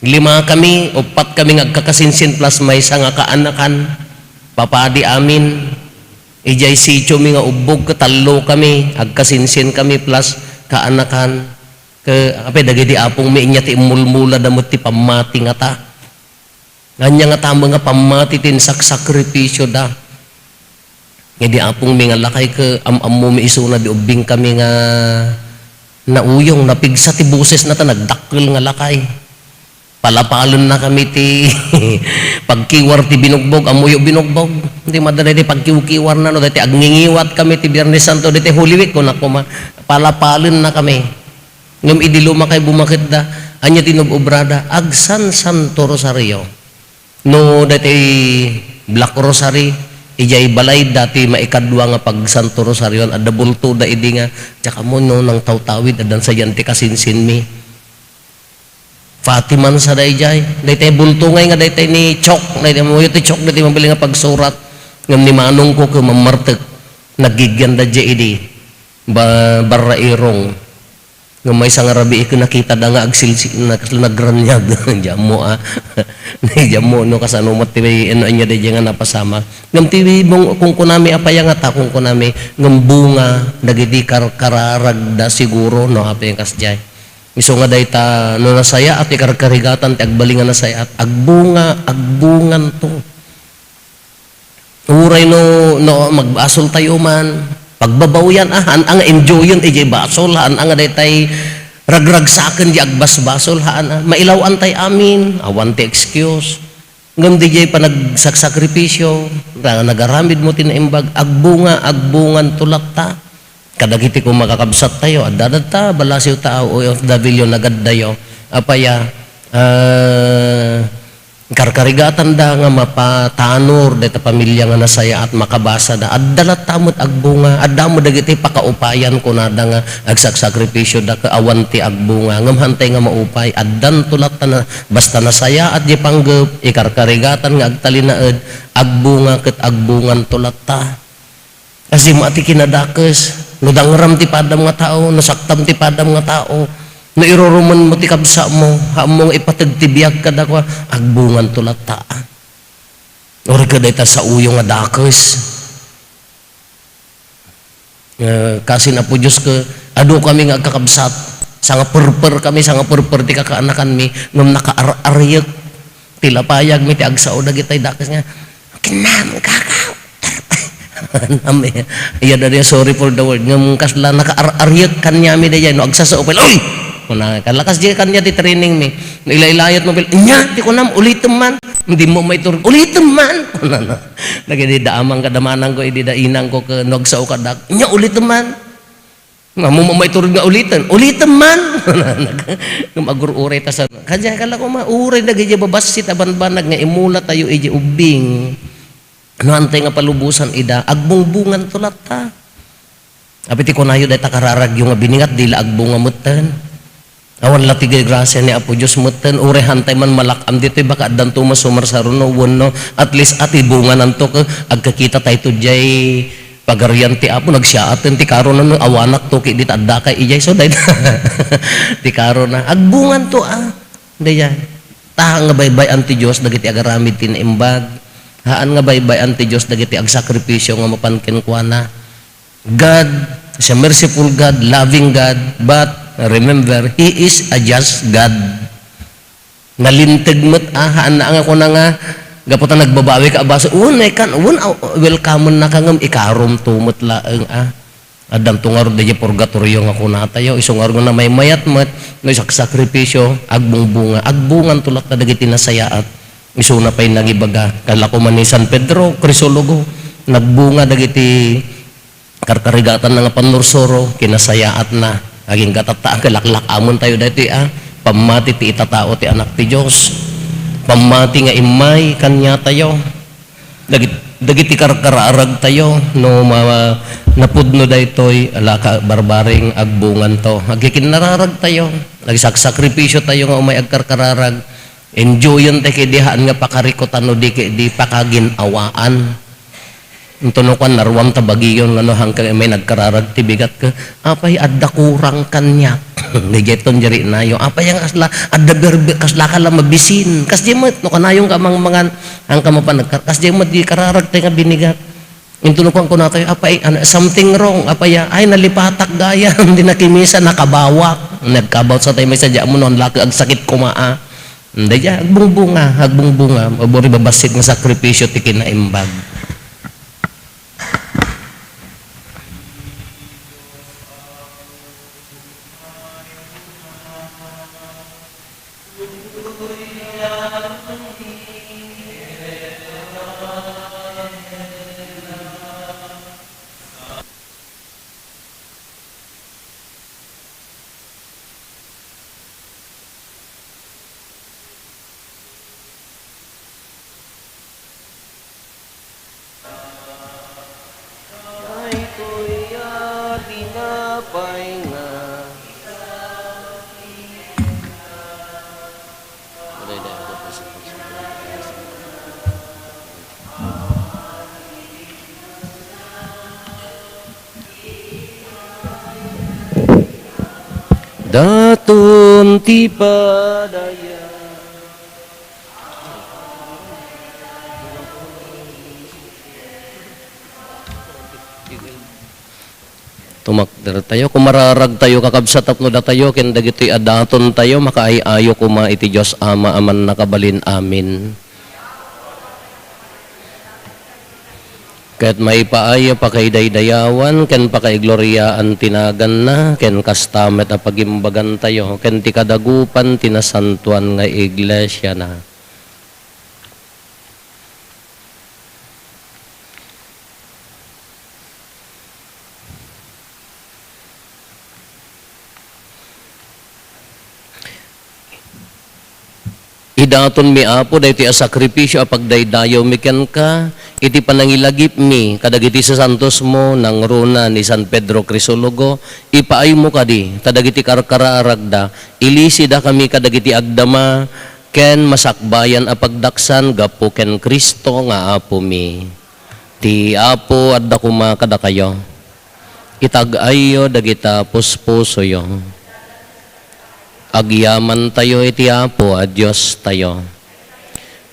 5 kami, 4 kami agkakasinsin plus may isa nga kaanakan. Papadi amin. Ijay sityo mi nga ubog, katalo kami. Agkasinsin kami plus kaanakan. Apay dagiti apong may inya ti mulmula damot ti pamati nga ta. Nganya nga tama nga pamati tin sakripisyo da. Nga di apong may nga lakay ka ammo may iso na di ubing kami nga nauyong napigsa ti buses na ta nagdakkel nga lakay. Palapalon na kami ti pagkiwar ti binugbog, amuyo binugbog. Hindi madali ti pagkiwar na, no, dati agngingiwat kami ti Biyernes Santo, dati Holy Week, kung nakuma, palapalon na kami. Ngam idiluma kay bumakit da, anya tinubobrada, agsan Santo Rosario. No, dati Black Rosary, ijay balay dati maikadwa nga pag Santo Rosario, ada bulto da idi nga, tsaka mo no, nang tawtawid, adan sa yanti kasinsin mi. Fatiman sa dayjay, daytay bulto ngay nga daytay ni Chok, daytay mo ti Chok, daytay mabili nga pagsurat, ngam ni manong ko ke mamartek, nagiganda jay idi, barairong, ngam may isang rabi ko nakita da nga agsilsi, nagranyag, jamo jamo no kasanumat ti ino anya dayjay nga napasama, ngam ti kung kunami apaya nga ta, kung kunami, ngam bunga, dagiti kararag da siguro, no apay ang kasjay. Iso nga dayta no nasaya at ikarkarigatan ti agbalingan nasaya at agbungan to. Uray no magbasol tayo man, pagbabawyan ang enjoyin ijay basol haan ang daytay ragragsaken di agbasbasol haan mailawan tay amin, awan ti excuse. Ngam di jay panagsakripisyo, nagaramid mo tinaimbag agbungan tulatta. Kadagiti kung makakabsat tayo, at dadata, balasiw tao, OFW, nagaddayo, apaya, karkarigatan da nga mapatanor, deta pamilya nga nasaya at makabasa da, at dalat tamot agbunga, at damo dagiti pakaupayan ko na da nga agsakripisyo da kaawanti agbunga, ngamhantay nga maupay, at dan tulat na basta nasaya at di panggap, ikarkarigatan nga agtalinaed, agbunga ket agbungan tulat ta. Kasi mati kinadakes, nudangram ti padam nga tao, nasaktam ti padam nga tao, no iroruman mo ti kabsa mo, hamong ipatagtibiyag ka dakwa, agbungan tulat ta. Uri ka dayta sa uyo nga dakes. Kasi na po Diyos ka, ado kami nga kakabsat, sa nga purper kami, sa nga purper ti kakaanakan mi, ngam nakaarayag, tilapayag mi ti agsao dagitay dakes nga, kinam kakaw. Iya dari sorry for the word ngam kasla nakaarayag kanya mi dayay no agsasaupay oy kuna kalakas di kanya ti training mi ilailayat mo bil nya di kunam ulitem man hindi mo may tur ulitem man kuna na lagi di daamang kadamanan ko idi dainang ko ke nogsao kadak nya ulitem man mo may tur nga ulitem man ngam agur-uray ta sa kanya kala ko mauray dagi babasit aban-banag nga imula tayo iji ubing. Ano antay nga palubusan ida, agbungbungan tulat ta. Apiti ko na yun, dahil takararag yung biningat, dila agbunga mutan. Awan latigay grasya ni Apo Diyos mutan, ure hantay man malakam dito, baka adan tumas sumarsaro no, no, at least ati bunga nanto ka, agkakita tayo to jay, pagarian ti Apo, nagsiyaaten ti karo na no, awanak to, di tadda kay ijay, so dahil, ti karo na, agbungan to dahil, tahang nga baybay anti Diyos, dagiti agaramid tinaimbag, haan nga baybay anti Diyos dagiti agsakripisyo nga mapankin kwa na God is a merciful God, loving God, but remember He is a just God. Nalintag mo't haan na ako na nga gaputan nagbabawi ka abaso unay kan welcome na kangam ikarom tumot laeng adam tungar de purgatorio nga kuna tayo isungar nga may mayat mat no sakripisyo agbungan tulak na dagiti nasayaat. Isuna pa'y nagibaga, kala ko man ni San Pedro, Crisologo, nagbunga dagiti karkarigatan nga panursoro, kinasayaat na, aging katata, kalaklak amon tayo dati pamati ti itatao ti anak ti Diyos, pamati nga imay, kanya tayo, dagiti karkararag tayo, no napudno daytoy, alaka barbaring agbungan to, agikinararag tayo, nagsakripisyo tayo nga umay agkarkararag, enjoyin tayo kay dihaan nga pakarikotan no di pakagin-awaan. Ito kan narwam tabagiyon nga no hanggang may nagkararag tibigat ka apay adda kurang kanya lejeton jari nayo apay yang kasla adda berbe kasla kala mabisin kas jemot no kanayong kamang mangan ang kamo pa nagkas jemot di kararag tayo nga binigat. Ito no kan ko na tayo apay something wrong apay ay nalipatak gaya hindi nakimisa nakabawak nagkabaw sa tayo may sadya mo noon laki ag sakit kumaa. Hindi dyan, agbungbunga, maburi babasit ng sakripisyo ti kinaimbag. tinapay nga. Datun ti padaya. Tumakder tayo, kumararag tayo, kakabsatap no da tayo, ken dagiti adaton tayo, makaayayo kuma iti Diyos Ama aman nakabalin amin. Kahit may paaya pa kay daydayawan, ken pa kay gloryaan tinagan na, ken kastamet a pagimbagan tayo, ken ti kadagupan tinasantuan nga iglesia na. Idaton mi apo dahiti a sakripisyo a pagdaydayaw mi ken ka iti panangilagip mi kadagiti sa santos mo nang runa ni San Pedro Crisologo ipaay mo kadi kadagiti karkararagda ilisi da kami kadagiti agdama ken masakbayan a pagdaksan gapo ken Kristo nga apo mi ti apo adda kuma kada kayo itag-ayo dagita puspusoyo. Agyaman tayo iti apo a Diyos tayo.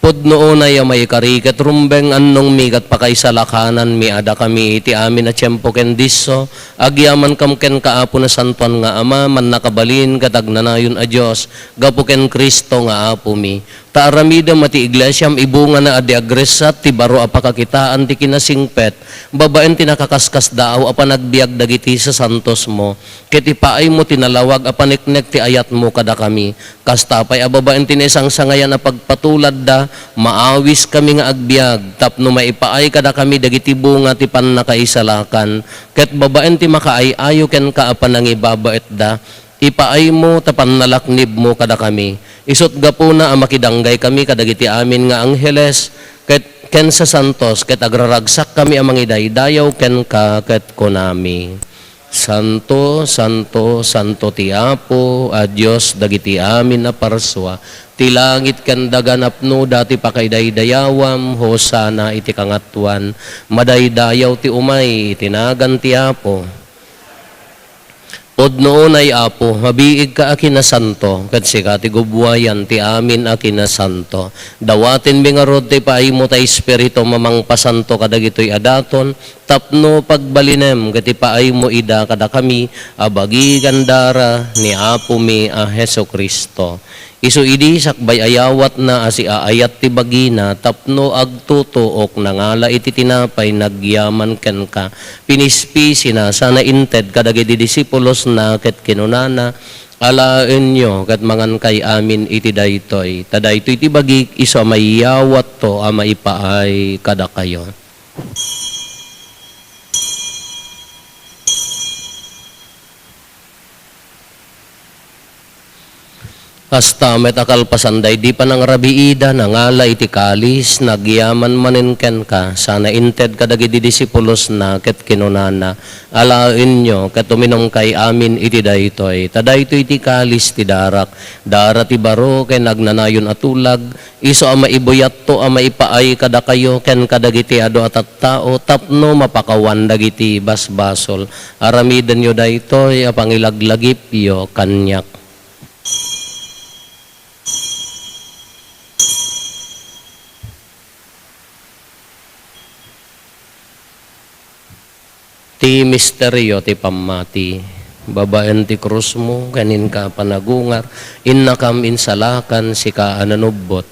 Pudno na yung may karikat rumbeng annong migat pakaisalakanan mi ada kami iti amin na tiyempo ken diso agyaman kam ken kaapo na santuan nga ama man nakabalin katagnanayon a Diyos gapo ken Kristo nga apo mi. Taaramida mati iglesyam ibunga na adi agresat ti baro apakakitaan ti kinasingpet babaen ti nakakaskas daaw apa nagbiag dagiti sa santos mo ket ipaay mo tinalawag apaniknek ti ayat mo kada kami kastapay ababaen ti nesang sangayan a pagpatulad da maawis kami nga agbiag tapno maipaay kada kami dagiti bunga ti pannakaisalakan ket babaen ti makaayayo ken kaapan nangibabaet da ipaay mo tapan nalaknib mo kada kami isot gapo na ang makidanggay kami kadagiti amin nga angheles ken sa santos ket agraragsak kami ang mangidaydayaw ken ka ket konami Santo, Santo, Santo ti Apo, a Diyos dagiti amin na parswa, ti langit ken daganapno dati pakaidaydayawam, hosana iti kangatuan, madaydayaw ti umay, tinagan ti Apo. Podnoon ay Apo, mabiig ka akina santo, kat sika ti gubwayan ti amin akina santo. Dawatin bingarod ti paimo ta espiritu mamang pasanto kadagitoy adaton, tapno pagbalinem kati paimo ida kada kami, abagi gandara ni Apo mi a Heso Kristo. Isu idi sakbay ayawat na asi aayat ti bagina tapno agtutuok nangala iti tinapay nagyaman ken ka pinispisi na sana inted kadagiti disipulos na ket kinunana alaen nyo ket mangan kay amin iti daytoy tadaytoy ti bagi isu mayawat to a maipaay kada kayo. Kasta met akal pasanday di pa nang rabiida nangala iti kalis nagyaman manen ken ka sana inted kadagiti disipulos na ket kinunana alaen nyo ket uminom kay amin iti daytoy tadaytoy iti kalis ti darak dara ti baro ken nagnanayon atulag iso a maibuyat to a maipaay kada kayo ken kadagiti adu at tao tapno mapakawan dagiti basbasol aramiden yo daytoy a pangilaglagip yo kanyak. Ti misteryo ti pamati, babaen ti krus mo, kanin ka panagungar, innakam insalakan, sika ananubot.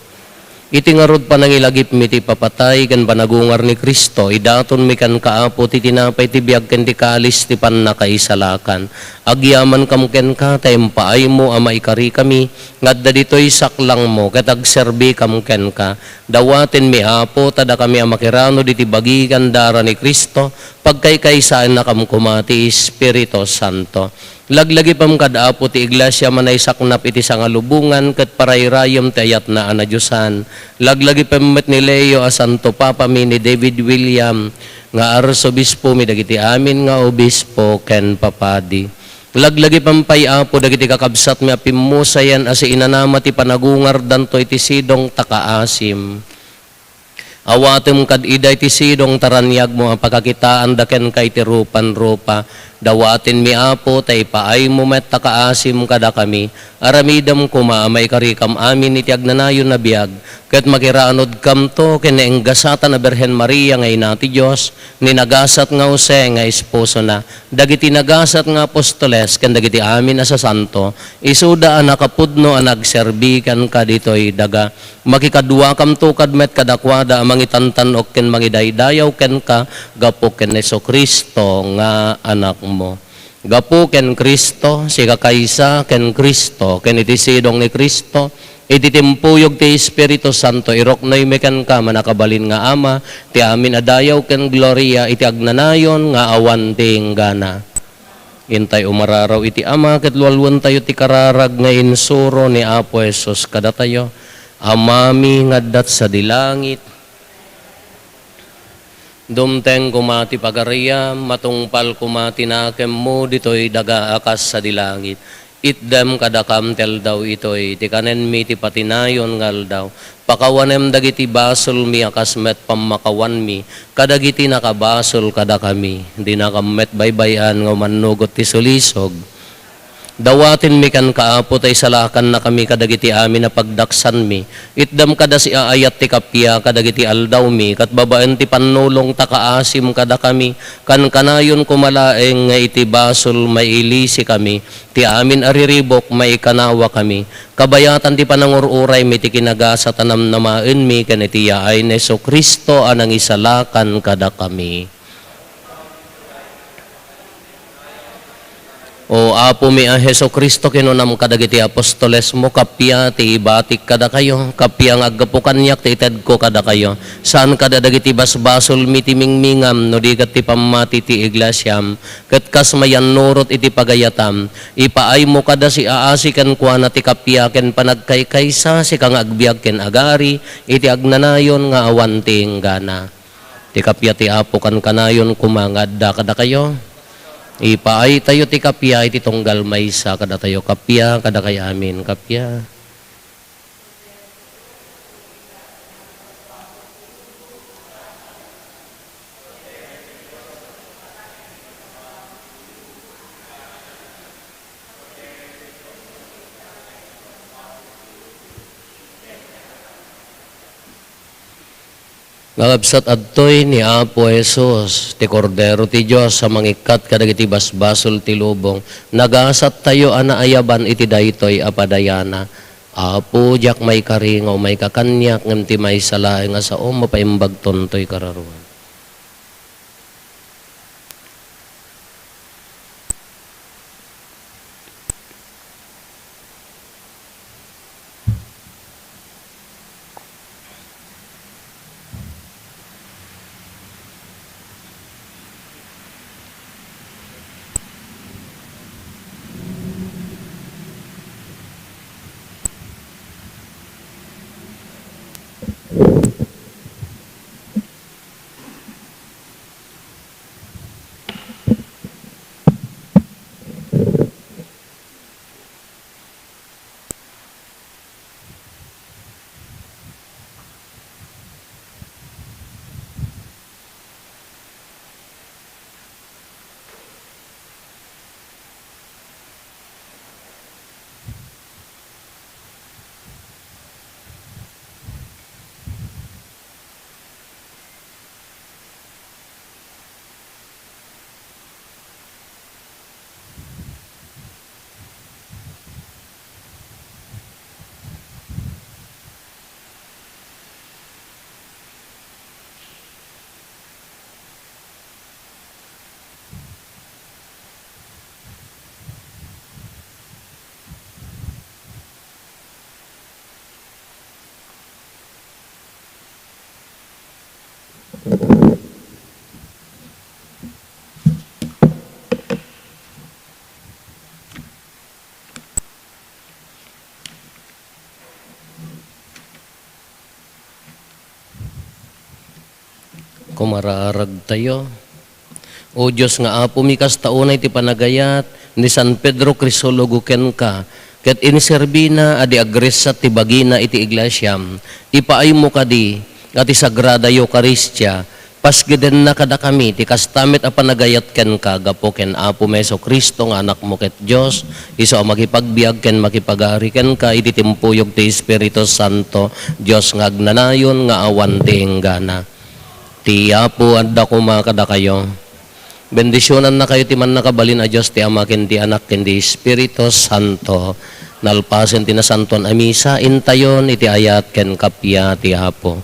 Iti ngarod panangilagip mi ti papatay, kan panagungar ni Kristo, idaton mi kan kaapo, ti tinapay ti biag ken ti kalis, ti pannakaisalakan. Agyaman kam ken ka, tayempaay mo, ama ikari kami, ngadda dito'y saklang mo, katagserbi kam ken ka. Dawatin mi apo, tada kami amakirano, diti bagigan dara ni Kristo, pagkaykaysaan na kam kumati, Espiritu Santo. Laglagi pam kadaapo ti iglesia manay saknap iti sangalubungan ket parayrayom ti ayat na anadyosan. Laglagi pam met ni Leo a Santo Papa mi ni David William nga arsobispo mi dagiti amin nga obispo ken papadi. Laglagi pampay apo dagiti kakabsat mi apimusayan asi inanama ti panagungar danto iti sidong takaasim. Awatem kad iday ti sidong taranyag mo ang pagkakitaan daken kay ti rupan-rupa. Dawatin mi apo tay paay mo met takaasim kada kami. Aramidam kuma may karikam amin iti agnanayon na biyag. Ket makiraanod kamto ken enggasatan na Berhen Maria ngay nati Dios ni nagasat nga Jose nga esposo na. Dagiti nagasat nga apostoles ken dagiti amin asa santo. Isuda a nakapudno a nagserbikan kaditoy daga. Makikadua kamto kadmet kadakwada mangitantan ok ken mangidaydayaw ken ka gapo ken Jesucristo nga anak mo. Gapo ken Kristo, siga kaysa ken Kristo, ken iti sidong ni Kristo, iti timpuyog ti Espiritu Santo, iroknoy mekan ka manakabalin nga ama, ti amin adayaw ken gloria, iti agnanayon nga awan ting gana. Intay umararaw iti ama, ket lualwan tayo ti kararag nga insuro ni Apo Jesus kada tayo. Amami ngaddat sa dilangit, dumteng kumati pagariyam, matungpal kumati nakem mo, dito'y daga akas sa dilangit. Itdem kadakam tel daw ito'y, ti kanen mi ti patinayon ngal daw. Pakawanem dagiti basol mi akas met pamakawan mi, kadagiti nakabasol kada kami. Hindi nakamet baybayan nga manugot ti sulisog. Dawatin mi kan kaapo tay salakan na kami kadagiti amin na pagdaksan mi. Itdam kada si aayat ti kapya kadagiti aldaw mi. Kat babaen ti panulong takaasim kada kami. Kan kanayon kumalaeng nga iti basol mailisi kami. Ti amin ariribok maikanawa kami. Kabayatan ti panangururay mi ti kinagasa tanam namaen mi ken iti yaay ni Jesucristo anang isalakan kada kami. O apo mi a Jesucristo kinunam kadagiti apostoles mo, kapya ti ibatik kada kayo, kapya nga aggapukanyak ti ited ko kada kayo. Saan kada dagiti basbasol mi ti mingmingam, no di kat ti pamati ti iglesyam, kat kas mayan nurot iti pagayatam, ipaay mo kada si aasikan kwa na ti kapya ken panagkaykaysa, si kang agbiag ken agari, iti agnanayon nga awanting gana. Ti kapya ti apo kan kanayon kumangad da kada kayo. Ipaay tayo ti kapya, iti tunggal maysa, kada tayo kapya, kada kay amin kapya. Ngagabsat adtoy ni Apo Jesus, ti Kordero ti Diyos sa mangikat kadagiti basbasol ti lubong. Nagasat tayo anaayaban iti daytoy apadayana. Apo jak may karingaw, may kakanyak, ngem ti may salaeng nga sao mapaimbag tontoy kararuan. kumararag tayo. O Diyos nga apo mikas taunay ti panagayat ni San Pedro Crisologo ken ka ket iniserbina adi agresa ti bagina iti iglesyam ipaay mo kadi ati sagrada Eucharistia pasgeden na kada kami ti kastamit a panagayat ken ka gapo ken apo Meso Kristo nga anak mo ket Dios iso a makipagbiag ken makipagari ken ka iti timpuyog ti Espiritu Santo Dios nga agnanayon nga awan ti enggana ti apo adda kumakada kayo. Bendisyonan na kayo ti man nakabalin a Diyos ti Ama ken ti Anak ken ti Espiritu Santo. Nalpasen ti nasanton a misa intayon iti ayat ken kapya ti Apo.